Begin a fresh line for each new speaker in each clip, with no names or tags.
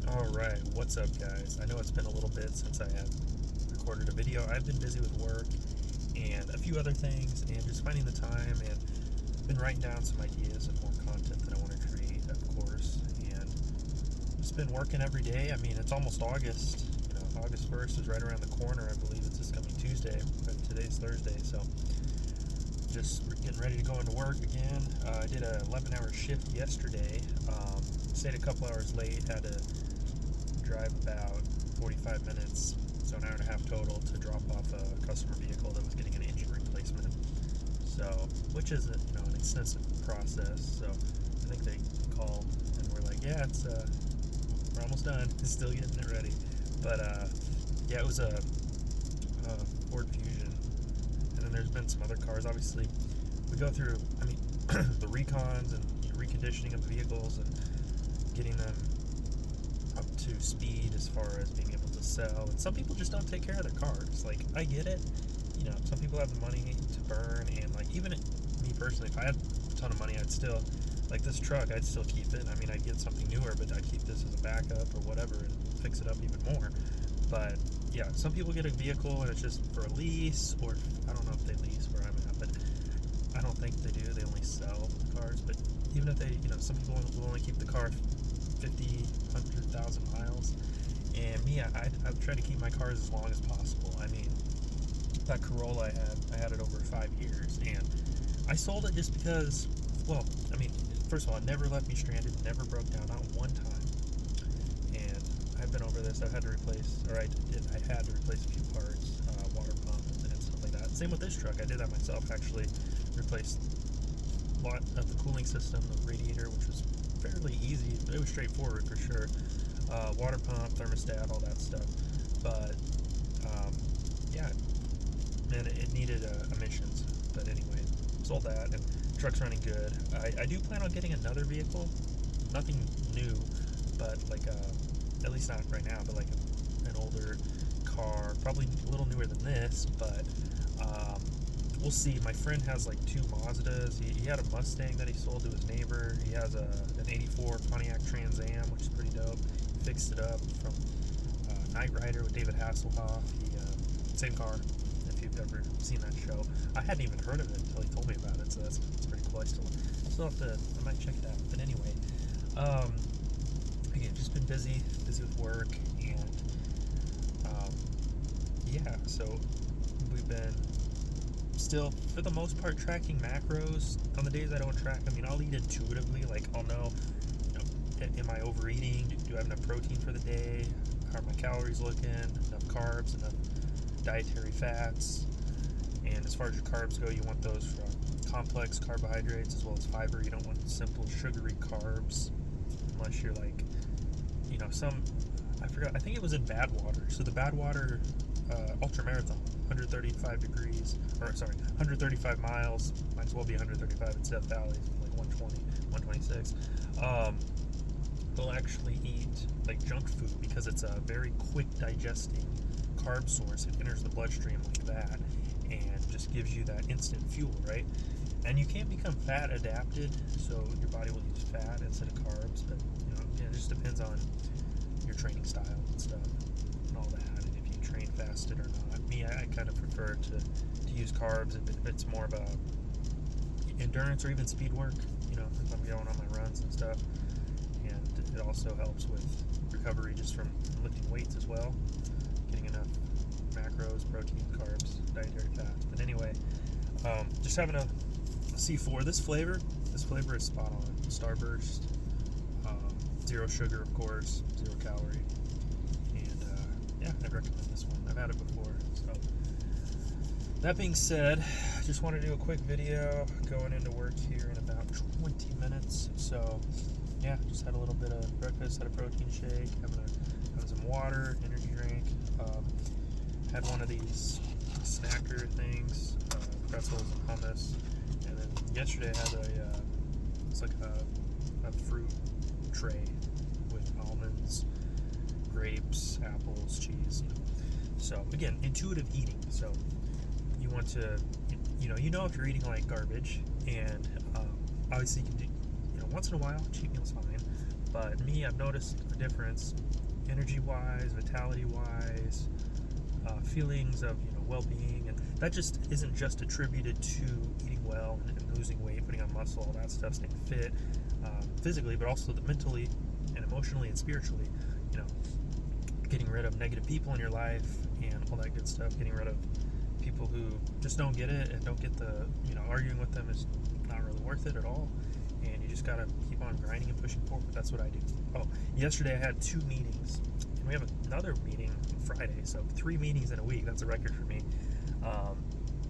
Alright, what's up guys? I know it's been a little bit since I have recorded a video. I've been busy with work and a few other things and just finding the time, and been writing down some ideas of more content that I want to create, of course, and just been working every day. I mean, it's almost August. August 1st is right around the corner. I believe it's this coming Tuesday, but today's Thursday, so just getting ready to go into work again. I did a 11-hour shift yesterday. Stayed a couple hours late, had to drive about 45 minutes, so an hour and a half total, to drop off a customer vehicle that was getting an engine replacement. So, which is an extensive process. So I think they called and were like, "Yeah, we're almost done. Still getting it ready." But yeah, it was a Ford Fusion, and then there's been some other cars. Obviously, we go through, the recons and reconditioning of the vehicles and getting them up to speed as far as being able to sell. And some people just don't take care of their cars. Like, I get it. Some people have the money to burn, and even me personally, if I had a ton of money, I'd still, like this truck, I'd still keep it. I'd get something newer, but I'd keep this as a backup or whatever and fix it up even more. But yeah, some people get a vehicle and it's just for a lease, or I don't know if they lease where I'm at, but I don't think they do. They only sell the cars. But even if they, some people will only keep the car 50, 100,000 miles. And me, I've tried to keep my cars as long as possible. That Corolla I had it over 5 years, and I sold it just because, first of all, it never left me stranded, never broke down, not one time. And I've been over this. I had to replace a few parts, water pump and stuff like that. Same with this truck. I did that myself, actually. Replaced a lot of the cooling system, the radiator, which was fairly easy. It was straightforward for sure. Water pump, thermostat, all that stuff. But yeah, man, it needed emissions. But anyway, sold that, and truck's running good. I do plan on getting another vehicle, nothing new, but at least not right now, but an older car, probably a little newer than this, but we'll see. My friend has 2 Mazdas. He had a Mustang that he sold to his neighbor. He has an 84 Pontiac Trans Am, which is pretty dope. He fixed it up from Knight Rider with David Hasselhoff. Same car, if you've ever seen that show. I hadn't even heard of it until he told me about it, so that's pretty cool. I might check it out. But anyway, again, just been busy with work, and yeah, so we've been still, for the most part, tracking macros. On the days I don't track, I'll eat intuitively. I'll know, am I overeating? Do I have enough protein for the day? How are my calories looking? Enough carbs, enough dietary fats. And as far as your carbs go, you want those from complex carbohydrates as well as fiber. You don't want simple sugary carbs, unless you're I think it was in Badwater. So the Badwater ultra marathon, 135 miles, might as well be 135 in Death Valley, 120, 126. They'll actually eat junk food because it's a very quick digesting carb source. It enters the bloodstream like that and just gives you that instant fuel, right? And you can't become fat adapted, so your body will use fat instead of carbs. But it just depends on your training style and stuff and all that, and if you train fasted or not. Me, I kind of prefer to use carbs if it's more about endurance or even speed work, if I'm going on my runs and stuff. And it also helps with recovery just from lifting weights as well, getting enough macros, protein, carbs, dietary fats. But anyway, just having a C4. This flavor is spot on. Starburst, 0 sugar, of course, 0 calorie, and yeah, I'd recommend this one. I've had it before. So that being said, I just want to do a quick video going into work here in about 20 minutes. So yeah, just had a little bit of breakfast, had a protein shake, having some water, energy drink. Had one of these snacker things, pretzels and hummus, and then yesterday I had it's like a fruit tray with almonds, grapes, apples, cheese. So again, intuitive eating. So you want to, if you're eating garbage, and obviously you can do, once in a while, cheat meal's fine, But me, I've noticed a difference energy-wise, vitality-wise, feelings of well-being, and that just isn't just attributed to eating well and losing weight, putting on muscle, all that stuff, staying fit physically, but also mentally and emotionally and spiritually. Getting rid of negative people in your life and all that good stuff. Getting rid of people who just don't get it and don't get the arguing with them is not really worth it at all. And you just gotta keep on grinding and pushing forward. That's what I do. Oh, yesterday I had 2 meetings, and we have another meeting Friday, so 3 meetings in a week. That's a record for me.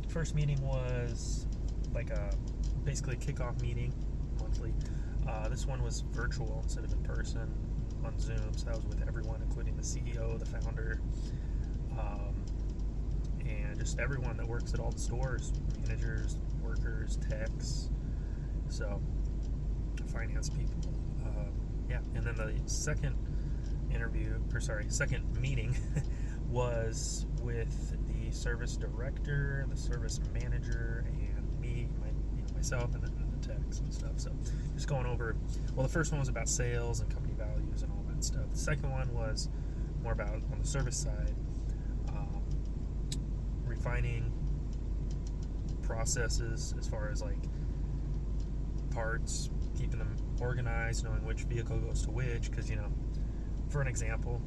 First meeting was like basically a kickoff meeting monthly. This one was virtual instead of in person on Zoom, so that was with everyone, including the CEO, the founder, and just everyone that works at all the stores, managers, workers, techs, so finance people. And then the second meeting was with the service director, the service manager, and me, myself, and the techs and stuff. So just going over, the first one was about sales and company values and all that stuff. The second one was more about on the service side, refining processes as far as like parts, keeping them organized, knowing which vehicle goes to which, because for an example,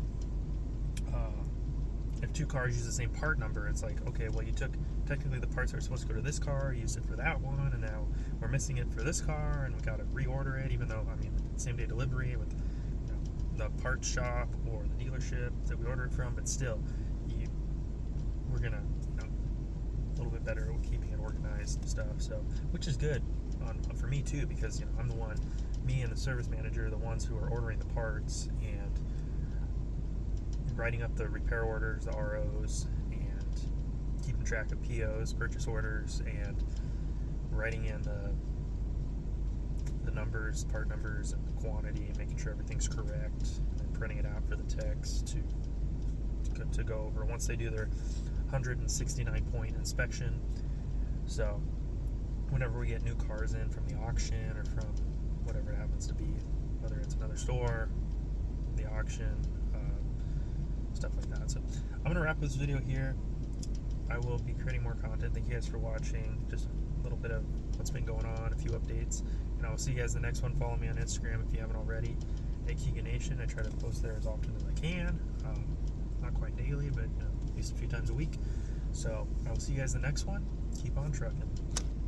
if 2 cars use the same part number, it's like, okay, well, you took technically the parts that are supposed to go to this car, used it for that one, and now we're missing it for this car, and we got to reorder it, even though same day delivery with the parts shop or the dealership that we ordered it from, but still we're gonna a little bit better with keeping it organized and stuff, so which is good for me too, because I'm the one, me and the service manager are the ones who are ordering the parts and writing up the repair orders, the ROs, and keeping track of POs, purchase orders, and writing in the numbers, part numbers, and the quantity, and making sure everything's correct, and printing it out for the techs to go over once they do their 169-point inspection. So whenever we get new cars in from the auction or from whatever it happens to be, whether it's another store, the auction, stuff like that. So I'm going to wrap this video here. I will be creating more content. Thank you guys for watching. Just a little bit of what's been going on, a few updates, and I will see you guys in the next one. Follow me on Instagram if you haven't already, at KeganNation. I try to post there as often as I can. Not quite daily, but at least a few times a week. So I will see you guys in the next one. Keep on trucking.